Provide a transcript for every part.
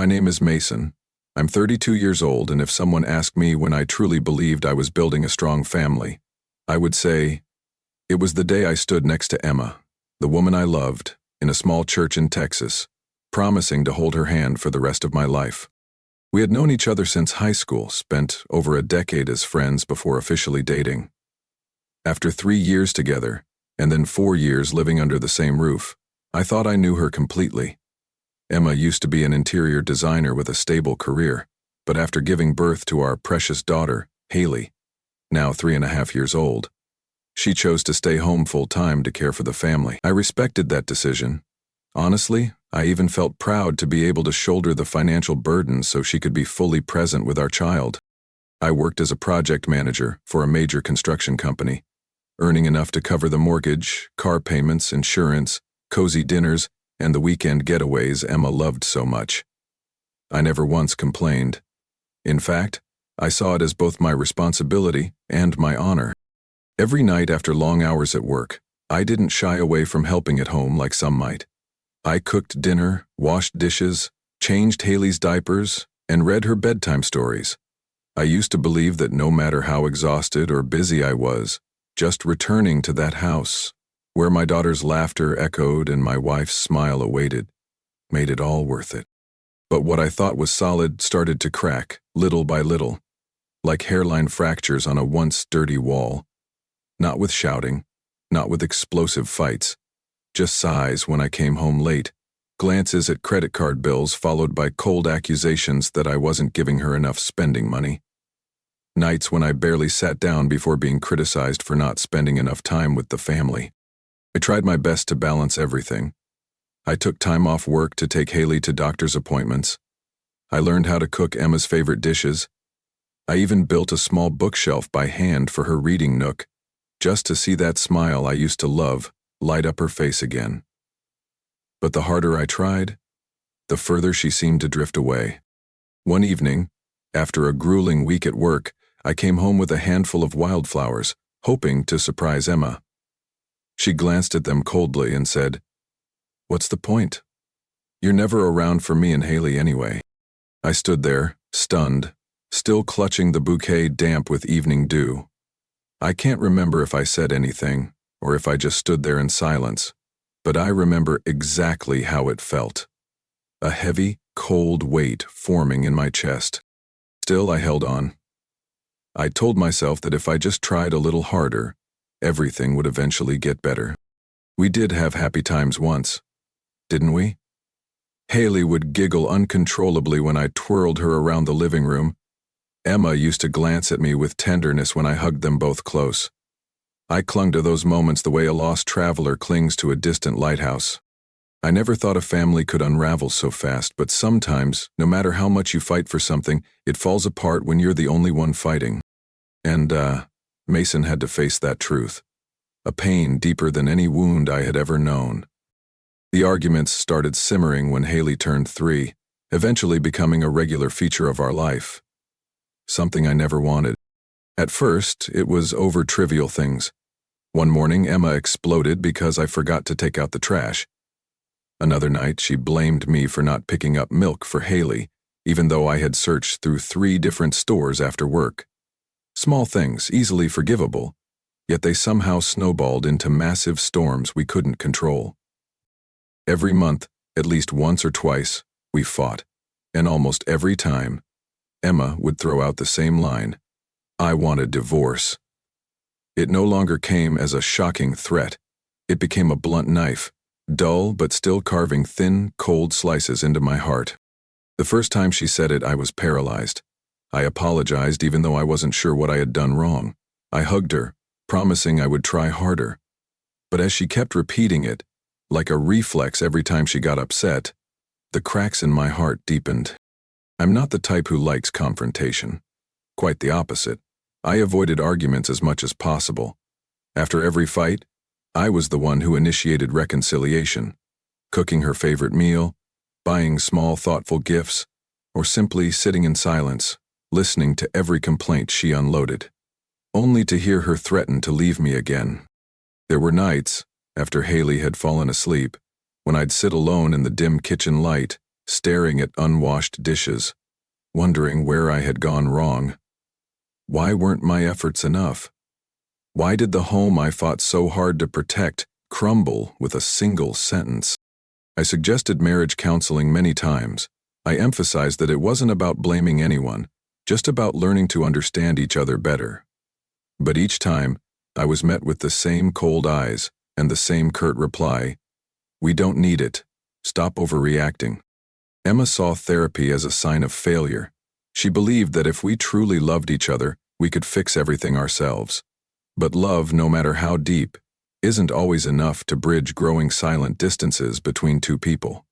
My name is Mason. I'm 32 years old, and if someone asked me when I truly believed I was building a strong family, I would say, it was the day I stood next to Emma, the woman I loved, in a small church in Texas, promising to hold her hand for the rest of my life. We had known each other since high school, spent over a decade as friends before officially dating. After 3 years together, and then 4 years living under the same roof, I thought I knew her completely. Emma used to be an interior designer with a stable career, but after giving birth to our precious daughter, Haley, now 3.5 years old, she chose to stay home full-time to care for the family. I respected that decision. Honestly, I even felt proud to be able to shoulder the financial burden so she could be fully present with our child. I worked as a project manager for a major construction company, earning enough to cover the mortgage, car payments, insurance, cozy dinners, and the weekend getaways Emma loved so much. I never once complained. In fact, I saw it as both my responsibility and my honor. Every night after long hours at work, I didn't shy away from helping at home like some might. I cooked dinner, washed dishes, changed Haley's diapers, and read her bedtime stories. I used to believe that no matter how exhausted or busy I was, just returning to that house, where my daughter's laughter echoed and my wife's smile awaited, made it all worth it. But what I thought was solid started to crack, little by little, like hairline fractures on a once dirty wall. Not with shouting, not with explosive fights, just sighs when I came home late, glances at credit card bills followed by cold accusations that I wasn't giving her enough spending money. Nights when I barely sat down before being criticized for not spending enough time with the family. I tried my best to balance everything. I took time off work to take Haley to doctor's appointments. I learned how to cook Emma's favorite dishes. I even built a small bookshelf by hand for her reading nook, just to see that smile I used to love light up her face again. But the harder I tried, the further she seemed to drift away. One evening, after a grueling week at work, I came home with a handful of wildflowers, hoping to surprise Emma. She glanced at them coldly and said, "What's the point? You're never around for me and Haley anyway." I stood there, stunned, still clutching the bouquet damp with evening dew. I can't remember if I said anything, or if I just stood there in silence, but I remember exactly how it felt. A heavy, cold weight forming in my chest. Still, I held on. I told myself that if I just tried a little harder, everything would eventually get better. We did have happy times once, didn't we? Haley would giggle uncontrollably when I twirled her around the living room. Emma used to glance at me with tenderness when I hugged them both close. I clung to those moments the way a lost traveler clings to a distant lighthouse. I never thought a family could unravel so fast, but sometimes, no matter how much you fight for something, it falls apart when you're the only one fighting. And, Mason had to face that truth. A pain deeper than any wound I had ever known. The arguments started simmering when Haley turned 3, eventually becoming a regular feature of our life. Something I never wanted. At first, it was over trivial things. One morning, Emma exploded because I forgot to take out the trash. Another night, she blamed me for not picking up milk for Haley, even though I had searched through 3 different stores after work. Small things, easily forgivable, yet they somehow snowballed into massive storms we couldn't control. Every month, at least once or twice, we fought, and almost every time, Emma would throw out the same line, "I want a divorce." It no longer came as a shocking threat. It became a blunt knife, dull but still carving thin, cold slices into my heart. The first time she said it, I was paralyzed. I apologized even though I wasn't sure what I had done wrong. I hugged her, promising I would try harder. But as she kept repeating it, like a reflex every time she got upset, the cracks in my heart deepened. I'm not the type who likes confrontation. Quite the opposite. I avoided arguments as much as possible. After every fight, I was the one who initiated reconciliation, cooking her favorite meal, buying small thoughtful gifts, or simply sitting in silence, listening to every complaint she unloaded, only to hear her threaten to leave me again. There were nights, after Haley had fallen asleep, when I'd sit alone in the dim kitchen light, staring at unwashed dishes, wondering where I had gone wrong. Why weren't my efforts enough? Why did the home I fought so hard to protect crumble with a single sentence? I suggested marriage counseling many times. I emphasized that it wasn't about blaming anyone, just about learning to understand each other better. But each time, I was met with the same cold eyes and the same curt reply, "We don't need it. Stop overreacting." Emma saw therapy as a sign of failure. She believed that if we truly loved each other, we could fix everything ourselves. But love, no matter how deep, isn't always enough to bridge growing silent distances between two people.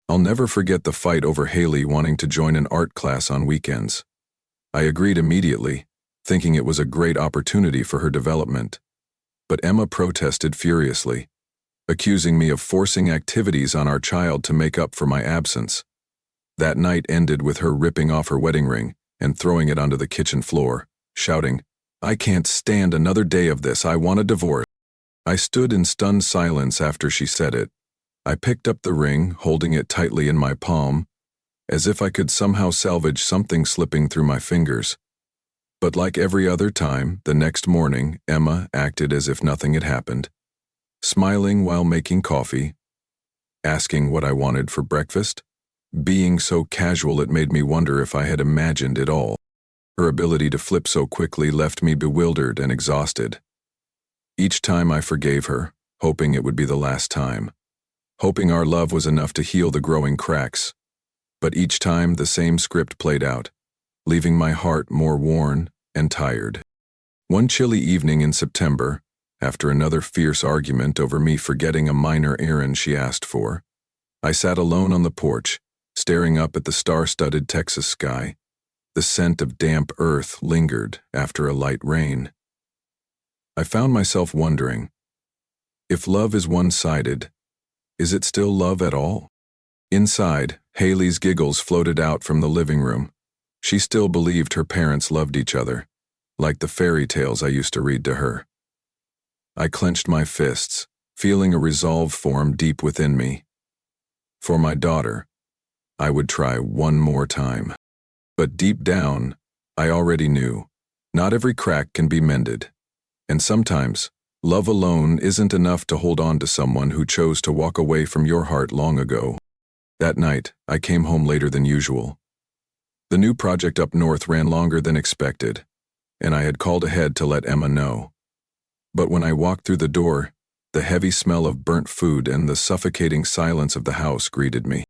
I'll never forget the fight over Haley wanting to join an art class on weekends. I agreed immediately, thinking it was a great opportunity for her development. But Emma protested furiously, accusing me of forcing activities on our child to make up for my absence. That night ended with her ripping off her wedding ring and throwing it onto the kitchen floor, shouting, "I can't stand another day of this. I want a divorce." I stood in stunned silence after she said it. I picked up the ring, holding it tightly in my palm, as if I could somehow salvage something slipping through my fingers. But like every other time, the next morning, Emma acted as if nothing had happened, smiling while making coffee, asking what I wanted for breakfast, being so casual it made me wonder if I had imagined it all. Her ability to flip so quickly left me bewildered and exhausted. Each time I forgave her, hoping it would be the last time, hoping our love was enough to heal the growing cracks. But each time the same script played out, leaving my heart more worn and tired. One chilly evening in September, after another fierce argument over me forgetting a minor errand she asked for, I sat alone on the porch, staring up at the star-studded Texas sky. The scent of damp earth lingered after a light rain. I found myself wondering, if love is one-sided, is it still love at all? Inside, Haley's giggles floated out from the living room. She still believed her parents loved each other, like the fairy tales I used to read to her. I clenched my fists, feeling a resolve form deep within me. For my daughter, I would try one more time. But deep down, I already knew, not every crack can be mended. And sometimes, love alone isn't enough to hold on to someone who chose to walk away from your heart long ago. That night, I came home later than usual. The new project up north ran longer than expected, and I had called ahead to let Emma know. But when I walked through the door, the heavy smell of burnt food and the suffocating silence of the house greeted me.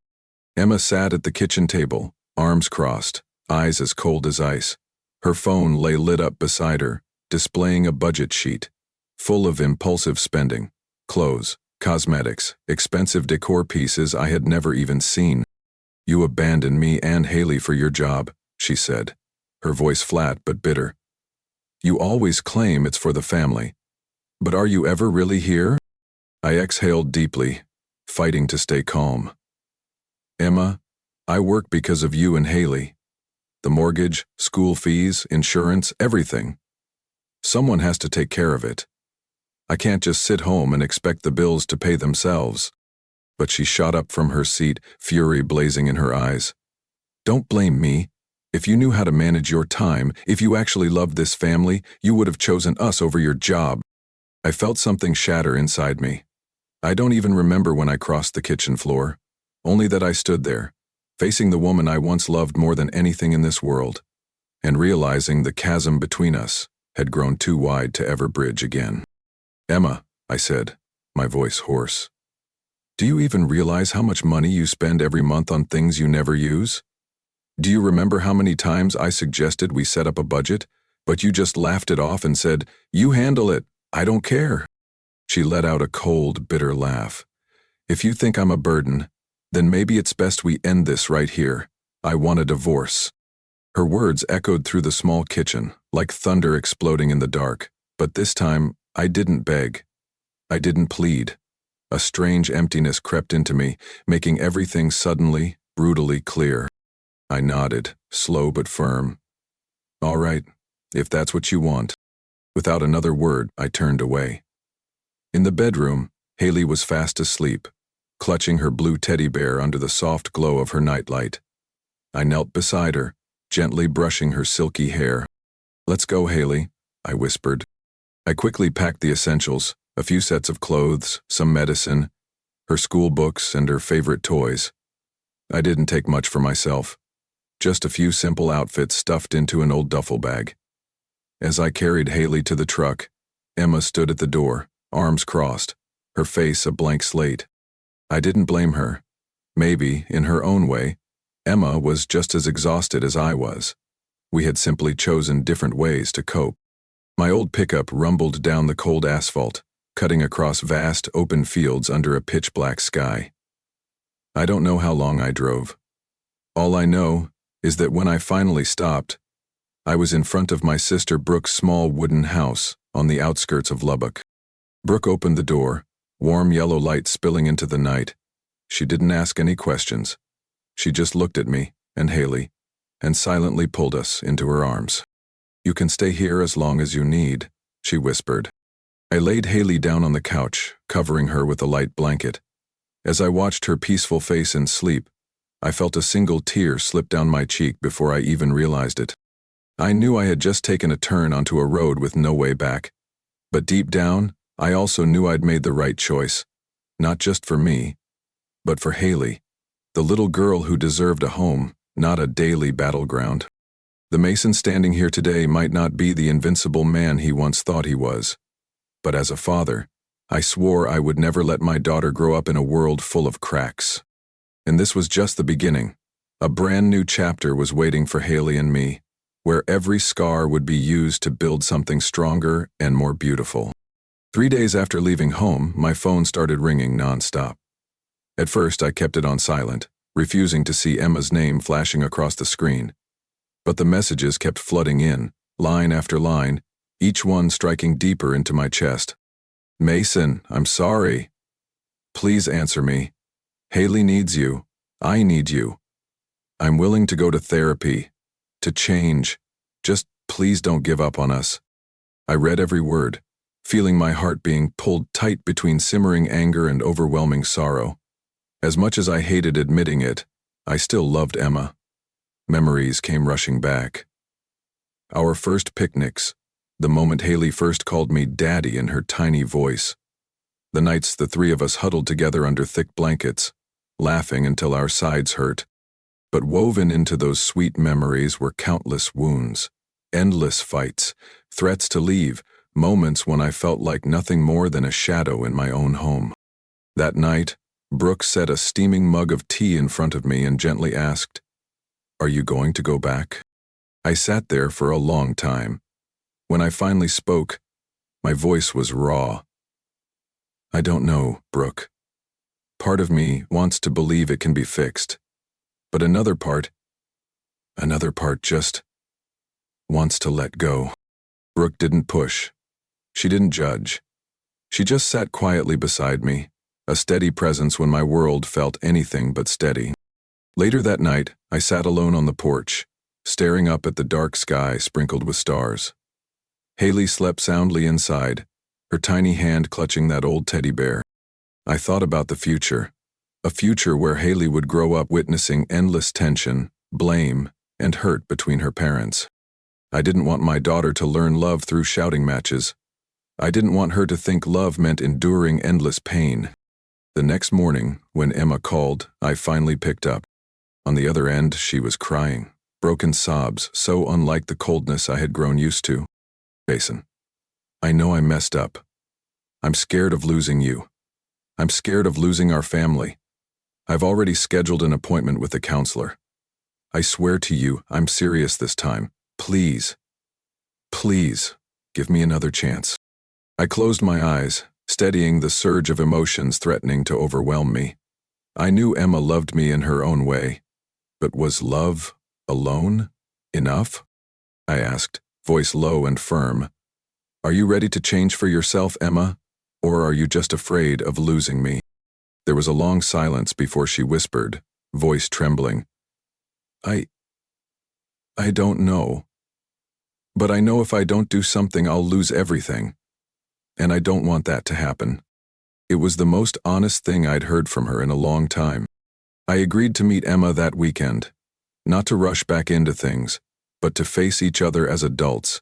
Emma sat at the kitchen table, arms crossed, eyes as cold as ice. Her phone lay lit up beside her, displaying a budget sheet, full of impulsive spending, clothes, cosmetics, expensive decor pieces I had never even seen. "You abandoned me and Haley for your job," she said, her voice flat but bitter. "You always claim it's for the family. But are you ever really here?" I exhaled deeply, fighting to stay calm. "Emma, I work because of you and Haley. The mortgage, school fees, insurance, everything. Someone has to take care of it. I can't just sit home and expect the bills to pay themselves." But she shot up from her seat, fury blazing in her eyes. "Don't blame me. If you knew how to manage your time, if you actually loved this family, you would have chosen us over your job." I felt something shatter inside me. I don't even remember when I crossed the kitchen floor, only that I stood there, facing the woman I once loved more than anything in this world, and realizing the chasm between us had grown too wide to ever bridge again. "Emma," I said, my voice hoarse, "do you even realize how much money you spend every month on things you never use? Do you remember how many times I suggested we set up a budget, but you just laughed it off and said, 'You handle it, I don't care'?" She let out a cold, bitter laugh. "If you think I'm a burden, then maybe it's best we end this right here. I want a divorce." Her words echoed through the small kitchen, like thunder exploding in the dark, but this time, I didn't beg. I didn't plead. A strange emptiness crept into me, making everything suddenly, brutally clear. I nodded, slow but firm. "All right, if that's what you want." Without another word, I turned away. In the bedroom, Haley was fast asleep, clutching her blue teddy bear under the soft glow of her nightlight. I knelt beside her, gently brushing her silky hair. "Let's go, Haley," I whispered. I quickly packed the essentials, a few sets of clothes, some medicine, her school books, and her favorite toys. I didn't take much for myself, just a few simple outfits stuffed into an old duffel bag. As I carried Haley to the truck, Emma stood at the door, arms crossed, her face a blank slate. I didn't blame her. Maybe, in her own way, Emma was just as exhausted as I was. We had simply chosen different ways to cope. My old pickup rumbled down the cold asphalt, cutting across vast, open fields under a pitch-black sky. I don't know how long I drove. All I know is that when I finally stopped, I was in front of my sister Brooke's small wooden house on the outskirts of Lubbock. Brooke opened the door, warm yellow light spilling into the night. She didn't ask any questions. She just looked at me and Haley and silently pulled us into her arms. "You can stay here as long as you need," she whispered. I laid Haley down on the couch, covering her with a light blanket. As I watched her peaceful face in sleep, I felt a single tear slip down my cheek before I even realized it. I knew I had just taken a turn onto a road with no way back. But deep down, I also knew I'd made the right choice. Not just for me, but for Haley, the little girl who deserved a home, not a daily battleground. The Mason standing here today might not be the invincible man he once thought he was. But as a father, I swore I would never let my daughter grow up in a world full of cracks. And this was just the beginning. A brand new chapter was waiting for Haley and me, where every scar would be used to build something stronger and more beautiful. 3 days after leaving home, my phone started ringing nonstop. At first, I kept it on silent, refusing to see Emma's name flashing across the screen. But the messages kept flooding in, line after line, each one striking deeper into my chest. "Mason, I'm sorry. Please answer me. Haley needs you. I need you. I'm willing to go to therapy, to change. Just please don't give up on us." I read every word, feeling my heart being pulled tight between simmering anger and overwhelming sorrow. As much as I hated admitting it, I still loved Emma. Memories came rushing back. Our first picnics, the moment Haley first called me Daddy in her tiny voice. The nights the three of us huddled together under thick blankets, laughing until our sides hurt. But woven into those sweet memories were countless wounds, endless fights, threats to leave, moments when I felt like nothing more than a shadow in my own home. That night, Brooke set a steaming mug of tea in front of me and gently asked, "Are you going to go back?" I sat there for a long time. When I finally spoke, my voice was raw. "I don't know, Brooke. Part of me wants to believe it can be fixed, but another part just wants to let go." Brooke didn't push. She didn't judge. She just sat quietly beside me, a steady presence when my world felt anything but steady. Later that night, I sat alone on the porch, staring up at the dark sky sprinkled with stars. Haley slept soundly inside, her tiny hand clutching that old teddy bear. I thought about the future, a future where Haley would grow up witnessing endless tension, blame, and hurt between her parents. I didn't want my daughter to learn love through shouting matches. I didn't want her to think love meant enduring endless pain. The next morning, when Emma called, I finally picked up. On the other end, she was crying, broken sobs so unlike the coldness I had grown used to. "Mason, I know I messed up. I'm scared of losing you. I'm scared of losing our family. I've already scheduled an appointment with a counselor. I swear to you, I'm serious this time. Please, please, give me another chance." I closed my eyes, steadying the surge of emotions threatening to overwhelm me. I knew Emma loved me in her own way, but was love alone enough? I asked, voice low and firm. "Are you ready to change for yourself, Emma, or are you just afraid of losing me?" There was a long silence before she whispered, voice trembling, I don't know. But I know if I don't do something, I'll lose everything. And I don't want that to happen." It was the most honest thing I'd heard from her in a long time. I agreed to meet Emma that weekend, not to rush back into things, but to face each other as adults,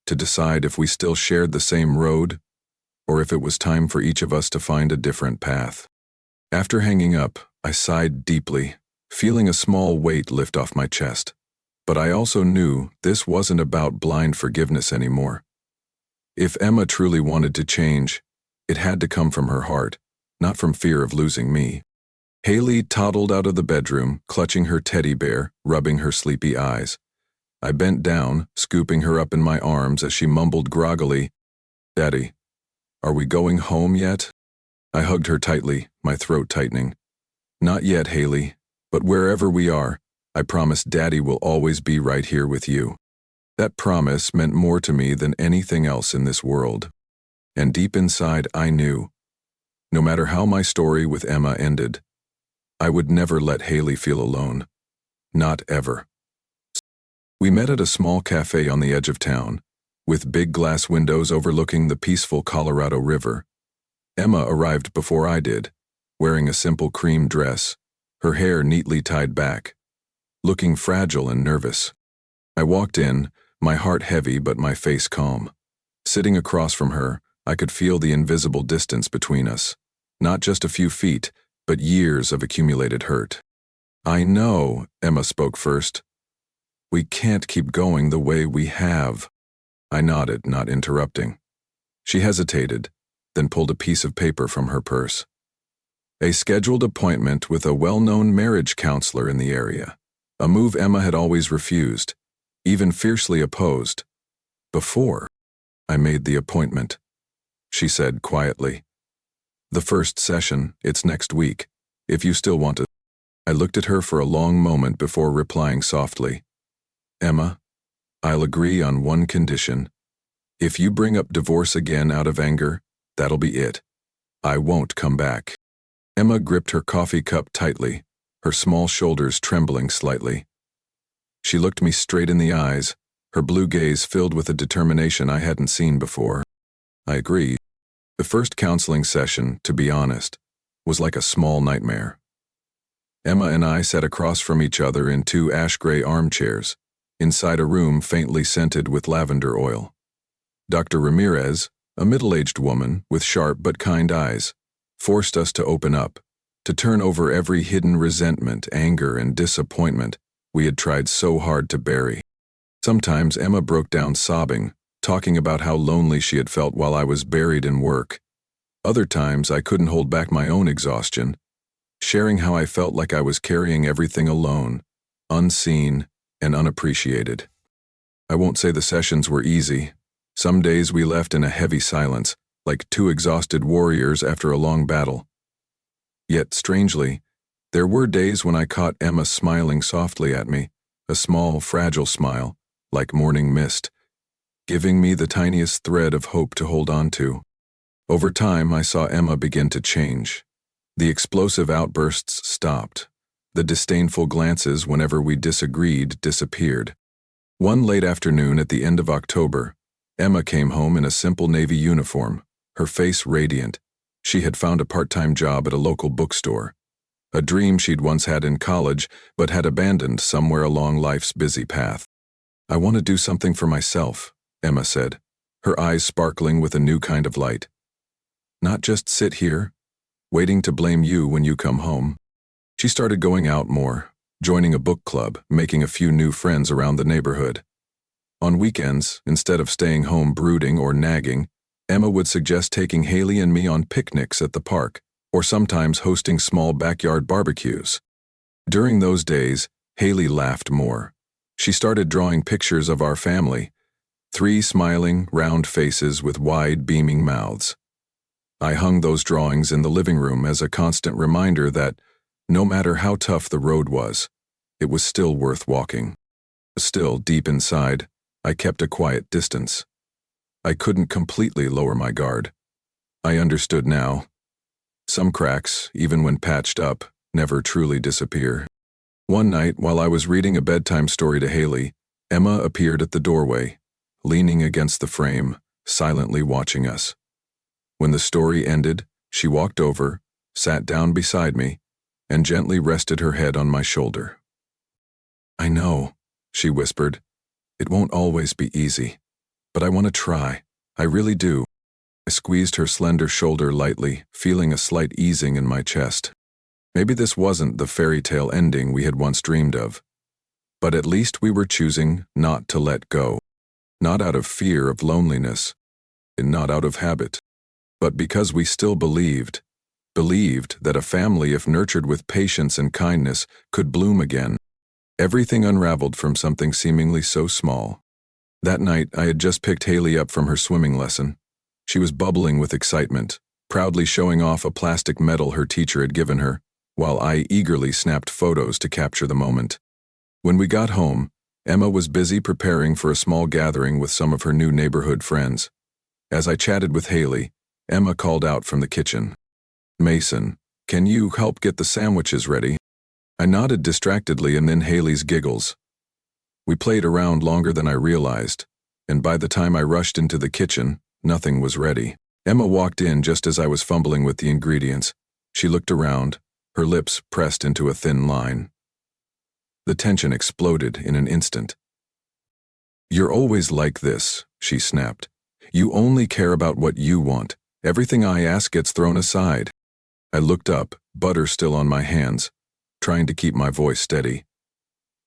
to decide if we still shared the same road, or if it was time for each of us to find a different path. After hanging up, I sighed deeply, feeling a small weight lift off my chest. But I also knew this wasn't about blind forgiveness anymore. If Emma truly wanted to change, it had to come from her heart, not from fear of losing me. Haley toddled out of the bedroom, clutching her teddy bear, rubbing her sleepy eyes. I bent down, scooping her up in my arms as she mumbled groggily, "Daddy, are we going home yet?" I hugged her tightly, my throat tightening. "Not yet, Haley, but wherever we are, I promise Daddy will always be right here with you." That promise meant more to me than anything else in this world. And deep inside, I knew, no matter how my story with Emma ended, I would never let Haley feel alone. Not ever. We met at a small cafe on the edge of town, with big glass windows overlooking the peaceful Colorado River. Emma arrived before I did, wearing a simple cream dress, her hair neatly tied back, looking fragile and nervous. I walked in, my heart heavy but my face calm. Sitting across from her, I could feel the invisible distance between us. Not just a few feet, but years of accumulated hurt. "I know," Emma spoke first. "We can't keep going the way we have." I nodded, not interrupting. She hesitated, then pulled a piece of paper from her purse. A scheduled appointment with a well-known marriage counselor in the area, a move Emma had always refused, even fiercely opposed. "Before I made the appointment," she said quietly. "The first session, it's next week, if you still want to." I looked at her for a long moment before replying softly, "Emma, I'll agree on one condition. If you bring up divorce again out of anger, that'll be it. I won't come back." Emma gripped her coffee cup tightly, her small shoulders trembling slightly. She looked me straight in the eyes, her blue gaze filled with a determination I hadn't seen before. I agreed. The first counseling session, to be honest, was like a small nightmare. Emma and I sat across from each other in two ash-gray armchairs, inside a room faintly scented with lavender oil. Dr. Ramirez, a middle-aged woman with sharp but kind eyes, forced us to open up, to turn over every hidden resentment, anger, and disappointment we had tried so hard to bury. Sometimes Emma broke down sobbing, talking about how lonely she had felt while I was buried in work. Other times I couldn't hold back my own exhaustion, sharing how I felt like I was carrying everything alone, unseen and unappreciated. I won't say the sessions were easy. Some days we left in a heavy silence, like two exhausted warriors after a long battle. Yet, strangely, there were days when I caught Emma smiling softly at me, a small, fragile smile, like morning mist, giving me the tiniest thread of hope to hold on to. Over time, I saw Emma begin to change. The explosive outbursts stopped. The disdainful glances whenever we disagreed disappeared. One late afternoon at the end of October, Emma came home in a simple navy uniform, her face radiant. She had found a part-time job at a local bookstore, a dream she'd once had in college but had abandoned somewhere along life's busy path. "I want to do something for myself," Emma said, her eyes sparkling with a new kind of light. "Not just sit here, waiting to blame you when you come home." She started going out more, joining a book club, making a few new friends around the neighborhood. On weekends, instead of staying home brooding or nagging, Emma would suggest taking Haley and me on picnics at the park, or sometimes hosting small backyard barbecues. During those days, Haley laughed more. She started drawing pictures of our family, 3 smiling, round faces with wide, beaming mouths. I hung those drawings in the living room as a constant reminder that, no matter how tough the road was, it was still worth walking. Still, deep inside, I kept a quiet distance. I couldn't completely lower my guard. I understood now. Some cracks, even when patched up, never truly disappear. One night, while I was reading a bedtime story to Haley, Emma appeared at the doorway, leaning against the frame, silently watching us. When the story ended, She walked over, sat down beside me, and gently rested her head on my shoulder. "I know," she whispered. "It won't always be easy, but I want to try. I really do." I squeezed her slender shoulder lightly, feeling a slight easing in my chest. Maybe this wasn't the fairy tale ending we had once dreamed of, but at least we were choosing not to let go. Not out of fear of loneliness, and not out of habit, but because we still believed that a family, if nurtured with patience and kindness, could bloom again. Everything unraveled from something seemingly so small. That night, I had just picked Haley up from her swimming lesson. She was bubbling with excitement, proudly showing off a plastic medal her teacher had given her, while I eagerly snapped photos to capture the moment. When we got home, Emma was busy preparing for a small gathering with some of her new neighborhood friends. As I chatted with Haley, Emma called out from the kitchen, "Mason, can you help get the sandwiches ready?" I nodded distractedly, and then Haley's giggles. We played around longer than I realized, and by the time I rushed into the kitchen, nothing was ready. Emma walked in just as I was fumbling with the ingredients. She looked around, her lips pressed into a thin line. The tension exploded in an instant. "You're always like this," she snapped. "You only care about what you want. Everything I ask gets thrown aside." I looked up, butter still on my hands, trying to keep my voice steady.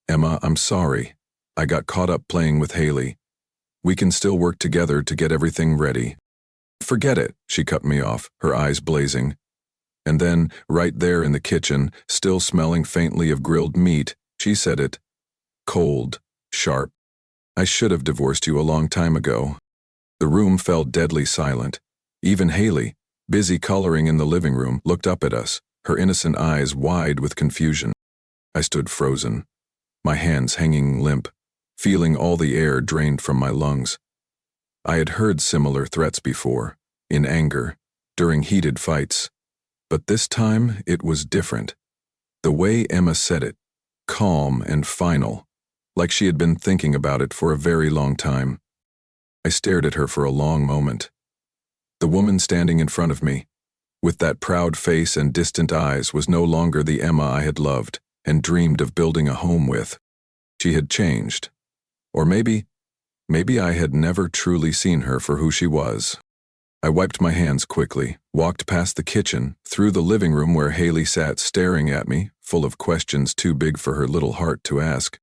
"Emma, I'm sorry. I got caught up playing with Haley. We can still work together to get everything ready." "Forget it," she cut me off, her eyes blazing. And then, right there in the kitchen, still smelling faintly of grilled meat, she said it. Cold, sharp. "I should have divorced you a long time ago." The room fell deadly silent. Even Haley, busy coloring in the living room, looked up at us, her innocent eyes wide with confusion. I stood frozen, my hands hanging limp, feeling all the air drained from my lungs. I had heard similar threats before, in anger, during heated fights. But this time it was different. The way Emma said it, calm and final, like she had been thinking about it for a very long time. I stared at her for a long moment. The woman standing in front of me, with that proud face and distant eyes, was no longer the Emma I had loved and dreamed of building a home with. She had changed. Or maybe I had never truly seen her for who she was. I wiped my hands quickly, walked past the kitchen, through the living room where Haley sat staring at me, full of questions too big for her little heart to ask.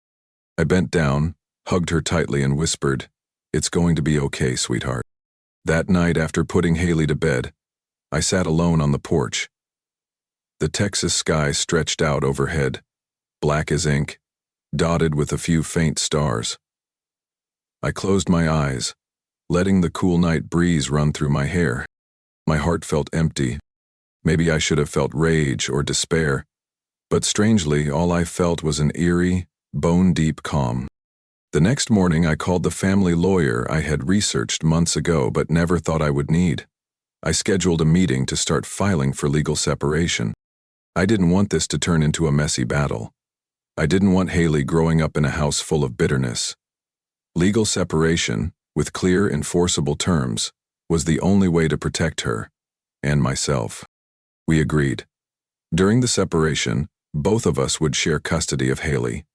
I bent down, hugged her tightly, and whispered, "It's going to be okay, sweetheart." That night, after putting Haley to bed, I sat alone on the porch. The Texas sky stretched out overhead, black as ink, dotted with a few faint stars. I closed my eyes, letting the cool night breeze run through my hair. My heart felt empty. Maybe I should have felt rage or despair, but strangely, all I felt was an eerie, bone-deep calm. The next morning, I called the family lawyer I had researched months ago but never thought I would need. I scheduled a meeting to start filing for legal separation. I didn't want this to turn into a messy battle. I didn't want Haley growing up in a house full of bitterness. Legal separation, with clear, enforceable terms, was the only way to protect her, and myself. We agreed. During the separation, both of us would share custody of Haley.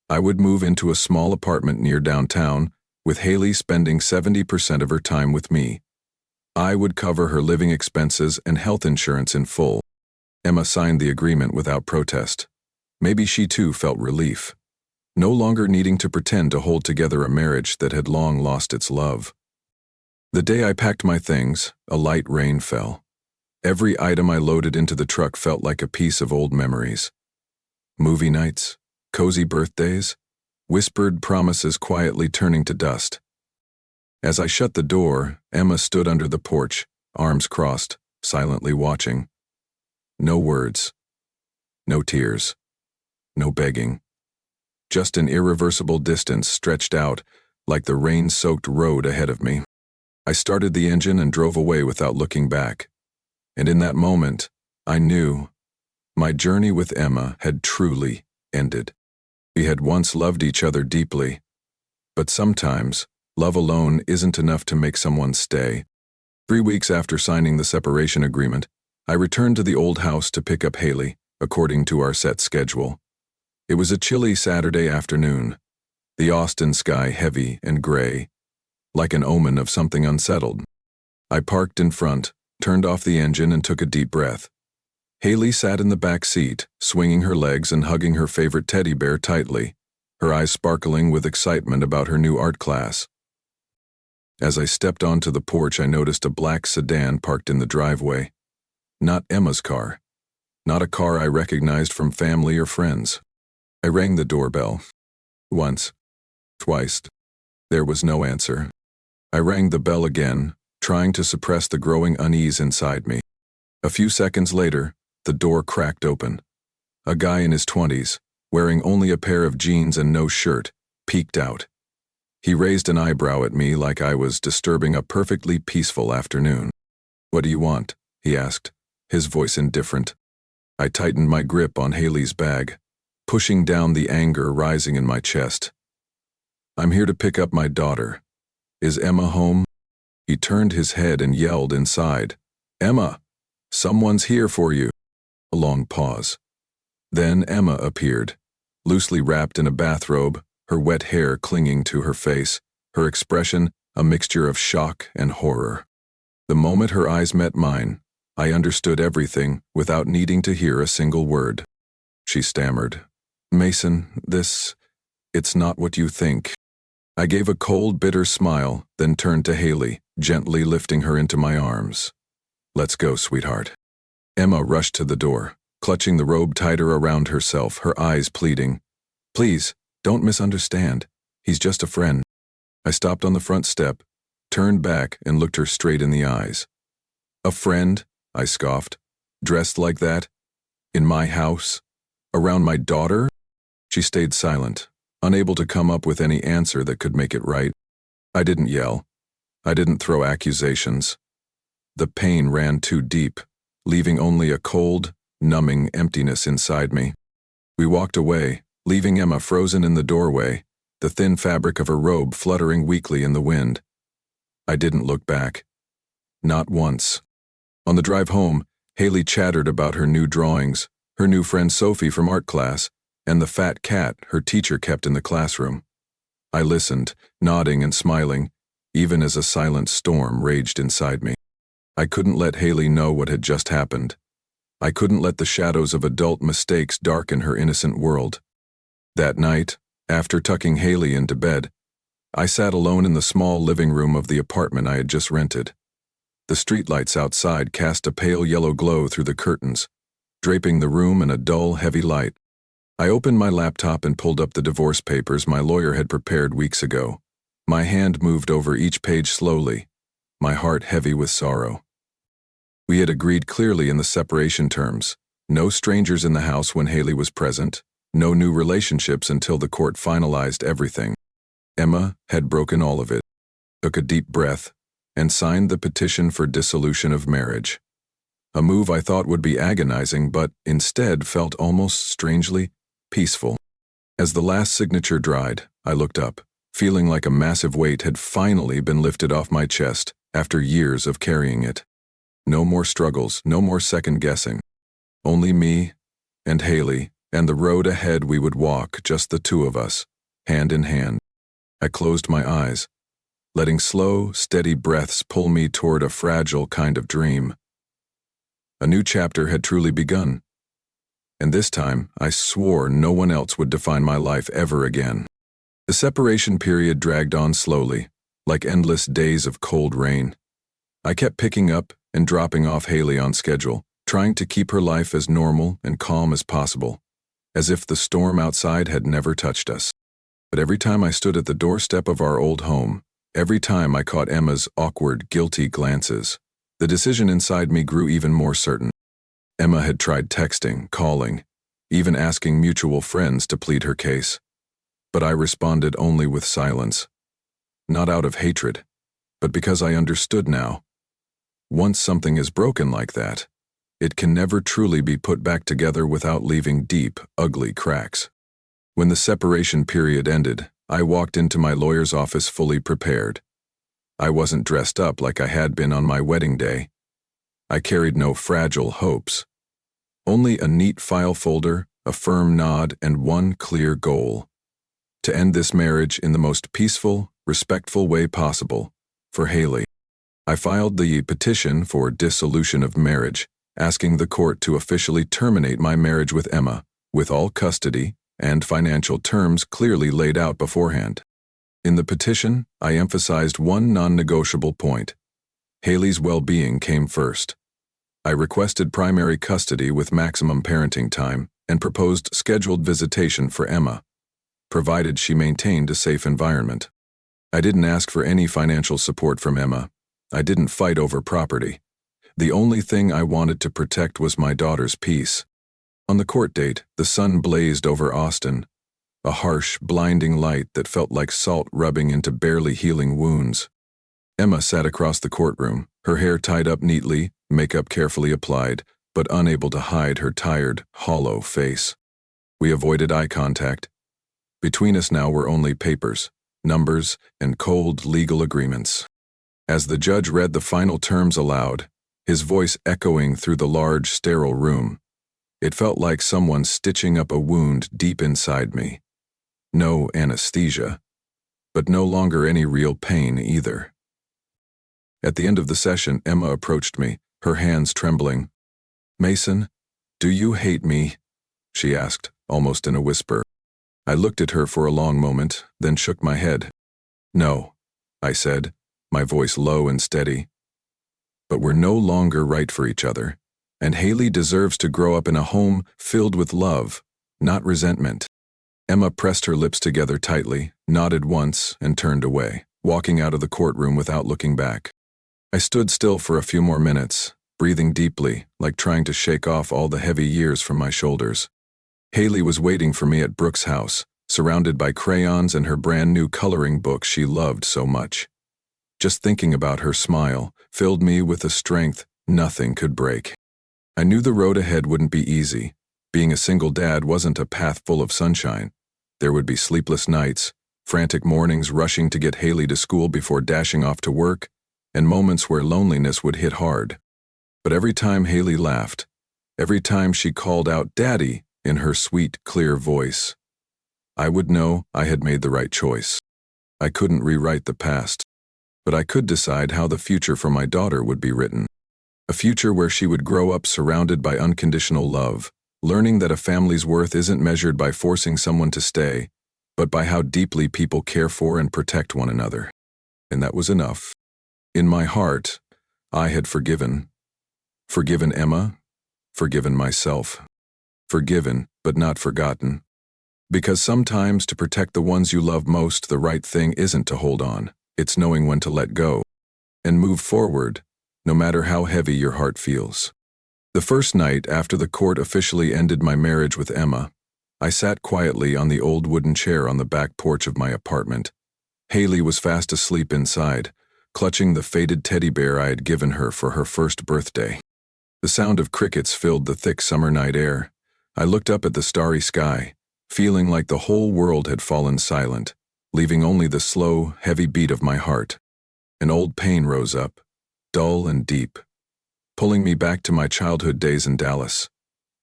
I would move into a small apartment near downtown, with Haley spending 70% of her time with me. I would cover her living expenses and health insurance in full. Emma signed the agreement without protest. Maybe she too felt relief, no longer needing to pretend to hold together a marriage that had long lost its love. The day I packed my things, a light rain fell. Every item I loaded into the truck felt like a piece of old memories. Movie nights, cozy birthdays, whispered promises quietly turning to dust. As I shut the door, Emma stood under the porch, arms crossed, silently watching. No words, no tears, no begging. Just an irreversible distance stretched out like the rain-soaked road ahead of me. I started the engine and drove away without looking back. And in that moment, I knew my journey with Emma had truly ended. We had once loved each other deeply, but sometimes love alone isn't enough to make someone stay. 3 weeks after signing the separation agreement, I returned to the old house to pick up Haley, according to our set schedule. It was a chilly Saturday afternoon, the Austin sky heavy and gray, like an omen of something unsettled. I parked in front, turned off the engine, and took a deep breath. Haley sat in the back seat, swinging her legs and hugging her favorite teddy bear tightly, her eyes sparkling with excitement about her new art class. As I stepped onto the porch, I noticed a black sedan parked in the driveway. Not Emma's car. Not a car I recognized from family or friends. I rang the doorbell. Once. Twice. There was no answer. I rang the bell again, trying to suppress the growing unease inside me. A few seconds later, the door cracked open. A guy in his 20s, wearing only a pair of jeans and no shirt, peeked out. He raised an eyebrow at me like I was disturbing a perfectly peaceful afternoon. "What do you want?" he asked, his voice indifferent. I tightened my grip on Haley's bag, pushing down the anger rising in my chest. "I'm here to pick up my daughter. Is Emma home?" He turned his head and yelled inside, "Emma! Someone's here for you." A long pause. Then Emma appeared, loosely wrapped in a bathrobe, her wet hair clinging to her face, her expression a mixture of shock and horror. The moment her eyes met mine, I understood everything without needing to hear a single word. She stammered, "Mason, it's not what you think." I gave a cold, bitter smile, then turned to Haley, gently lifting her into my arms. "Let's go, sweetheart." Emma rushed to the door, clutching the robe tighter around herself, her eyes pleading, "Please, don't misunderstand. He's just a friend." I stopped on the front step, turned back, and looked her straight in the eyes. "A friend?" I scoffed. "Dressed like that? In my house? Around my daughter?" She stayed silent, unable to come up with any answer that could make it right. I didn't yell. I didn't throw accusations. The pain ran too deep, leaving only a cold, numbing emptiness inside me. We walked away, leaving Emma frozen in the doorway, the thin fabric of her robe fluttering weakly in the wind. I didn't look back. Not once. On the drive home, Haley chattered about her new drawings, her new friend Sophie from art class, and the fat cat her teacher kept in the classroom. I listened, nodding and smiling, even as a silent storm raged inside me. I couldn't let Haley know what had just happened. I couldn't let the shadows of adult mistakes darken her innocent world. That night, after tucking Haley into bed, I sat alone in the small living room of the apartment I had just rented. The streetlights outside cast a pale yellow glow through the curtains, draping the room in a dull, heavy light. I opened my laptop and pulled up the divorce papers my lawyer had prepared weeks ago. My hand moved over each page slowly, my heart heavy with sorrow. We had agreed clearly in the separation terms. No strangers in the house when Haley was present, no new relationships until the court finalized everything. Emma had broken all of it, took a deep breath, and signed the petition for dissolution of marriage. A move I thought would be agonizing, but instead felt almost strangely peaceful. As the last signature dried, I looked up, feeling like a massive weight had finally been lifted off my chest after years of carrying it. No more struggles, no more second-guessing. Only me and Haley and the road ahead we would walk, just the two of us, hand in hand. I closed my eyes, letting slow, steady breaths pull me toward a fragile kind of dream. A new chapter had truly begun, and this time I swore no one else would define my life ever again. The separation period dragged on slowly, like endless days of cold rain. I kept picking up and dropping off Haley on schedule, trying to keep her life as normal and calm as possible, as if the storm outside had never touched us. But every time I stood at the doorstep of our old home, every time I caught Emma's awkward, guilty glances, the decision inside me grew even more certain. Emma had tried texting, calling, even asking mutual friends to plead her case. But I responded only with silence. Not out of hatred, but because I understood now. Once something is broken like that, it can never truly be put back together without leaving deep, ugly cracks. When the separation period ended, I walked into my lawyer's office fully prepared. I wasn't dressed up like I had been on my wedding day. I carried no fragile hopes. Only a neat file folder, a firm nod, and one clear goal: to end this marriage in the most peaceful, respectful way possible, for Haley. I filed the petition for dissolution of marriage, asking the court to officially terminate my marriage with Emma, with all custody and financial terms clearly laid out beforehand. In the petition, I emphasized one non-negotiable point: Haley's well-being came first. I requested primary custody with maximum parenting time and proposed scheduled visitation for Emma, provided she maintained a safe environment. I didn't ask for any financial support from Emma. I didn't fight over property. The only thing I wanted to protect was my daughter's peace. On the court date, the sun blazed over Austin, a harsh, blinding light that felt like salt rubbing into barely healing wounds. Emma sat across the courtroom, her hair tied up neatly, makeup carefully applied, but unable to hide her tired, hollow face. We avoided eye contact. Between us now were only papers, numbers, and cold legal agreements. As the judge read the final terms aloud, his voice echoing through the large, sterile room, it felt like someone stitching up a wound deep inside me. No anesthesia, but no longer any real pain either. At the end of the session, Emma approached me, her hands trembling. "Mason, do you hate me?" she asked, almost in a whisper. I looked at her for a long moment, then shook my head. "No," I said, my voice low and steady. "But we're no longer right for each other, and Haley deserves to grow up in a home filled with love, not resentment." Emma pressed her lips together tightly, nodded once, and turned away, walking out of the courtroom without looking back. I stood still for a few more minutes, breathing deeply, like trying to shake off all the heavy years from my shoulders. Haley was waiting for me at Brooke's house, surrounded by crayons and her brand new coloring book she loved so much. Just thinking about her smile filled me with a strength nothing could break. I knew the road ahead wouldn't be easy. Being a single dad wasn't a path full of sunshine. There would be sleepless nights, frantic mornings rushing to get Haley to school before dashing off to work, and moments where loneliness would hit hard. But every time Haley laughed, every time she called out "Daddy" in her sweet, clear voice, I would know I had made the right choice. I couldn't rewrite the past, but I could decide how the future for my daughter would be written. A future where she would grow up surrounded by unconditional love, learning that a family's worth isn't measured by forcing someone to stay, but by how deeply people care for and protect one another. And that was enough. In my heart, I had forgiven. Forgiven Emma, forgiven myself. Forgiven, but not forgotten. Because sometimes to protect the ones you love most, the right thing isn't to hold on, it's knowing when to let go and move forward, no matter how heavy your heart feels. The first night after the court officially ended my marriage with Emma, I sat quietly on the old wooden chair on the back porch of my apartment. Haley was fast asleep inside, clutching the faded teddy bear I had given her for her first birthday. The sound of crickets filled the thick summer night air. I looked up at the starry sky, feeling like the whole world had fallen silent, leaving only the slow, heavy beat of my heart. An old pain rose up, dull and deep, pulling me back to my childhood days in Dallas.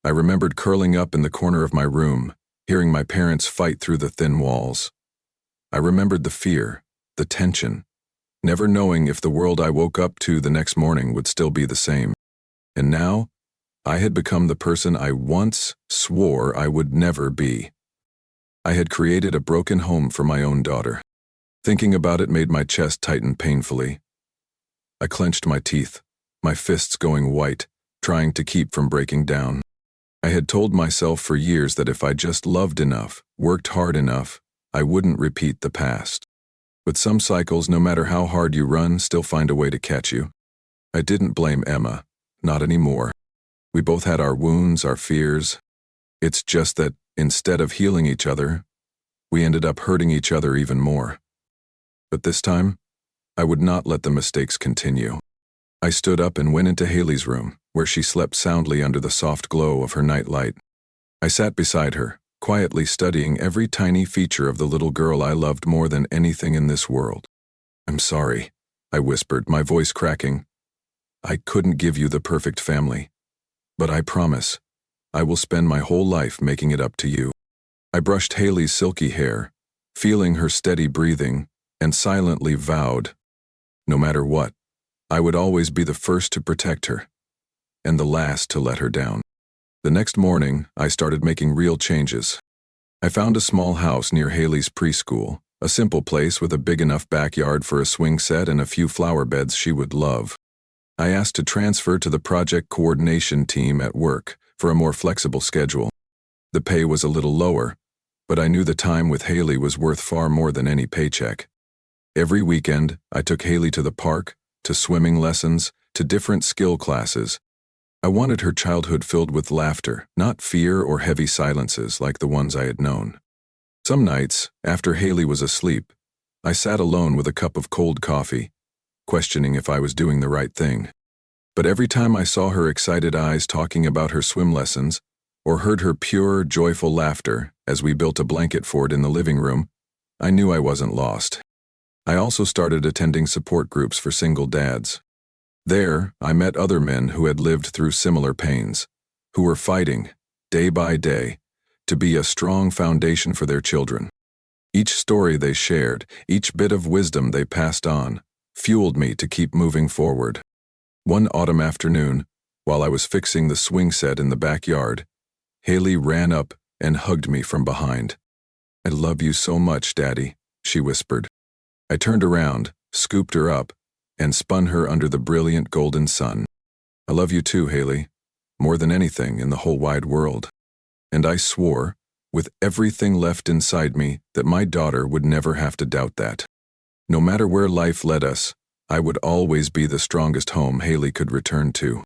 I remembered curling up in the corner of my room, hearing my parents fight through the thin walls. I remembered the fear, the tension, never knowing if the world I woke up to the next morning would still be the same. And now, I had become the person I once swore I would never be. I had created a broken home for my own daughter. Thinking about it made my chest tighten painfully. I clenched my teeth, my fists going white, trying to keep from breaking down. I had told myself for years that if I just loved enough, worked hard enough, I wouldn't repeat the past. But some cycles, no matter how hard you run, still find a way to catch you. I didn't blame Emma, not anymore. We both had our wounds, our fears. It's just that, instead of healing each other, we ended up hurting each other even more. But this time, I would not let the mistakes continue. I stood up and went into Haley's room, where she slept soundly under the soft glow of her nightlight. I sat beside her, quietly studying every tiny feature of the little girl I loved more than anything in this world. "I'm sorry," I whispered, my voice cracking. I couldn't give you the perfect family. But I promise, I will spend my whole life making it up to you. I brushed Haley's silky hair, feeling her steady breathing, and silently vowed, no matter what, I would always be the first to protect her, and the last to let her down. The next morning, I started making real changes. I found a small house near Haley's preschool, a simple place with a big enough backyard for a swing set and a few flower beds she would love. I asked to transfer to the project coordination team at work for a more flexible schedule. The pay was a little lower, but I knew the time with Haley was worth far more than any paycheck. Every weekend, I took Haley to the park, to swimming lessons, to different skill classes. I wanted her childhood filled with laughter, not fear or heavy silences like the ones I had known. Some nights, after Haley was asleep, I sat alone with a cup of cold coffee, questioning if I was doing the right thing. But every time I saw her excited eyes talking about her swim lessons, or heard her pure, joyful laughter as we built a blanket fort in the living room, I knew I wasn't lost. I also started attending support groups for single dads. There, I met other men who had lived through similar pains, who were fighting, day by day, to be a strong foundation for their children. Each story they shared, each bit of wisdom they passed on, fueled me to keep moving forward. One autumn afternoon, while I was fixing the swing set in the backyard, Haley ran up and hugged me from behind. "I love you so much, Daddy," she whispered. I turned around, scooped her up, and spun her under the brilliant golden sun. "I love you too, Haley, more than anything in the whole wide world." And I swore, with everything left inside me, that my daughter would never have to doubt that. No matter where life led us, I would always be the strongest home Haley could return to.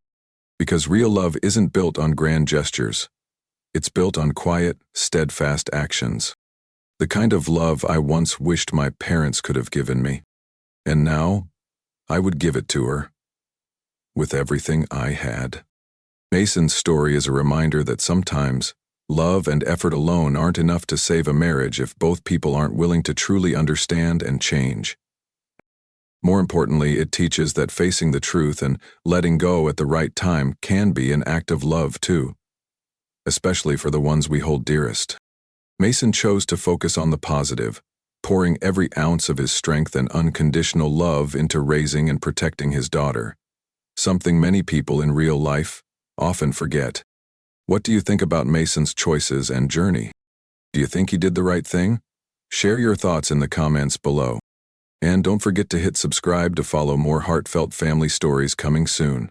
Because real love isn't built on grand gestures. It's built on quiet, steadfast actions. The kind of love I once wished my parents could have given me. And now, I would give it to her, with everything I had. Mason's story is a reminder that sometimes, love and effort alone aren't enough to save a marriage if both people aren't willing to truly understand and change. More importantly, it teaches that facing the truth and letting go at the right time can be an act of love too, especially for the ones we hold dearest. Mason chose to focus on the positive, pouring every ounce of his strength and unconditional love into raising and protecting his daughter, something many people in real life often forget. What do you think about Mason's choices and journey? Do you think he did the right thing? Share your thoughts in the comments below. And don't forget to hit subscribe to follow more heartfelt family stories coming soon.